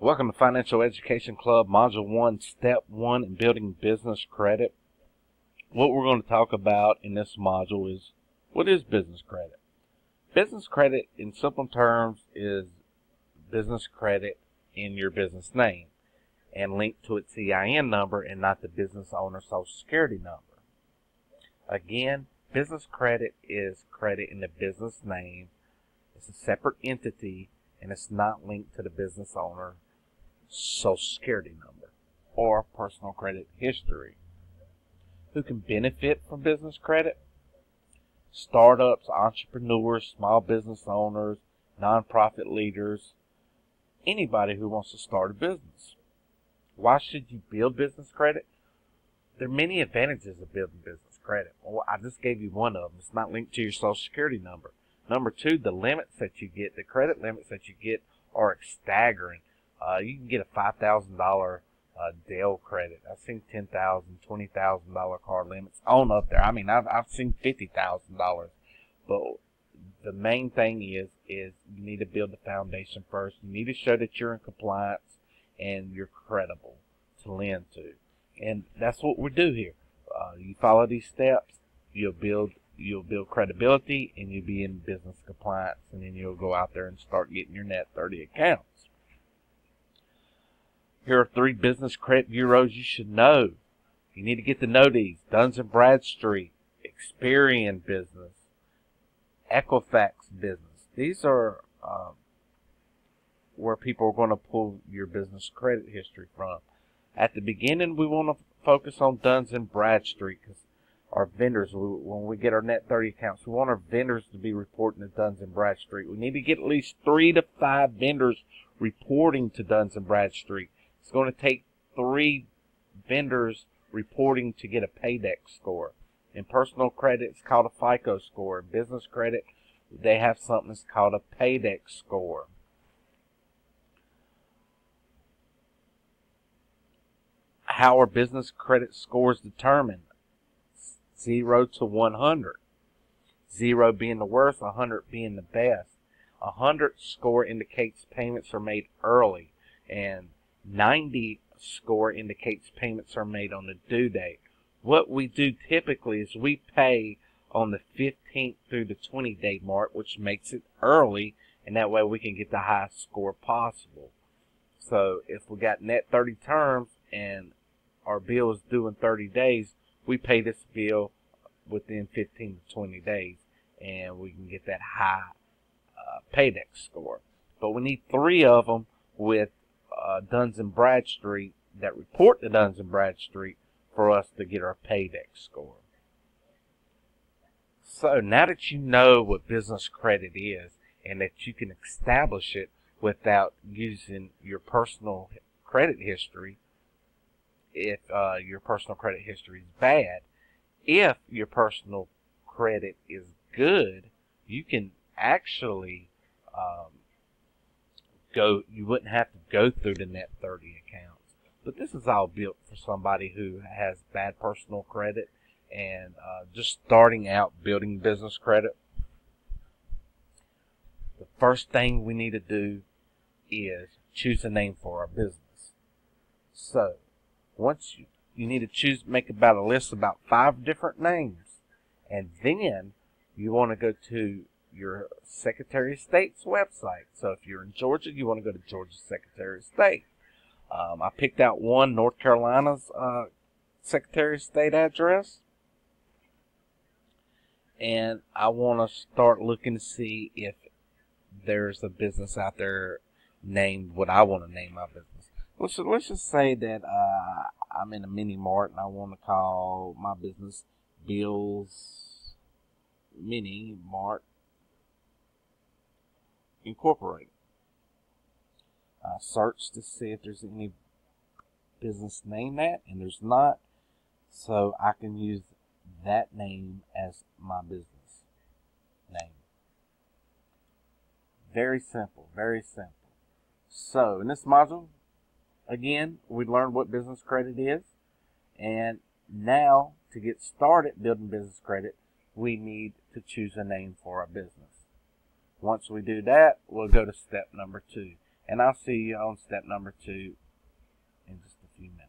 Welcome to Financial Education Club, Module 1, Step 1 in Building Business Credit. What we're going to talk about in this module is, what is business credit? Business credit, in simple terms, is business credit in your business name and linked to its EIN number and not the business owner's Social Security number. Again, business credit is credit in the business name. It's a separate entity and it's not linked to the business owner Social Security number or personal credit history. Who can benefit from business credit? Startups, entrepreneurs, small business owners, nonprofit leaders, anybody who wants to start a business. Why should you build business credit? There are many advantages of building business credit. Well, I just gave you one of them. It's not linked to your Social Security number. Number two, the limits that you get, the credit limits that you get are staggering. You can get a $5,000 Dell credit. I've seen $10,000, $20,000 card limits on up there. I mean, I've seen $50,000. But the main thing is you need to build the foundation first. You need to show that you're in compliance and you're credible to lend to. And that's what we do here. You follow these steps, you'll build credibility, and you'll be in business compliance, and then you'll go out there and start getting your net 30 accounts. Here are 3 business credit bureaus you should know. You need to get to know these: Duns & Bradstreet, Experian Business, Equifax Business. These are where people are going to pull your business credit history from. At the beginning, we want to focus on Duns & Bradstreet because our vendors, when we get our net 30 accounts, we want our vendors to be reporting to Duns & Bradstreet. We need to get at least 3 to 5 vendors reporting to Duns & Bradstreet. It's going to take 3 vendors reporting to get a Paydex score. In personal credit, it's called a FICO score. In business credit, they have something that's called a Paydex score. How are business credit scores determined? 0 to 100. 0 being the worst, 100 being the best. 100 score indicates payments are made early, and 90 score indicates payments are made on the due date. What we do typically is we pay on the 15th through the 20-day mark, which makes it early, and that way we can get the highest score possible. So if we got net 30 terms and our bill is due in 30 days, we pay this bill within 15 to 20 days, and we can get that high Paydex score. But we need 3 of them with Duns & Bradstreet that report to Duns & Bradstreet for us to get our Paydex score. So now that you know what business credit is and that you can establish it without using your personal credit history, if your personal credit history is bad, if your personal credit is good, you can actually you wouldn't have to go through the net 30 accounts. But this is all built for somebody who has bad personal credit and just starting out building business credit. The first thing we need to do is choose a name for our business. So once you need to make about a list of about 5 different names, and then you want to go to your Secretary of State's website. So if you're in Georgia, you want to go to Georgia's Secretary of State. I picked out one, North Carolina's Secretary of State address, and I want to start looking to see if there's a business out there named what I want to name my business. Let's just say that I'm in a mini mart and I want to call my business Bill's Mini Mart Incorporated. I search to see if there's any business named that, and there's not, so I can use that name as my business name. Very simple, very simple. So in this module, again, we learned what business credit is, and now to get started building business credit, we need to choose a name for our business. Once we do that, we'll go to step number 2, And I'll see you on step number 2 in just a few minutes.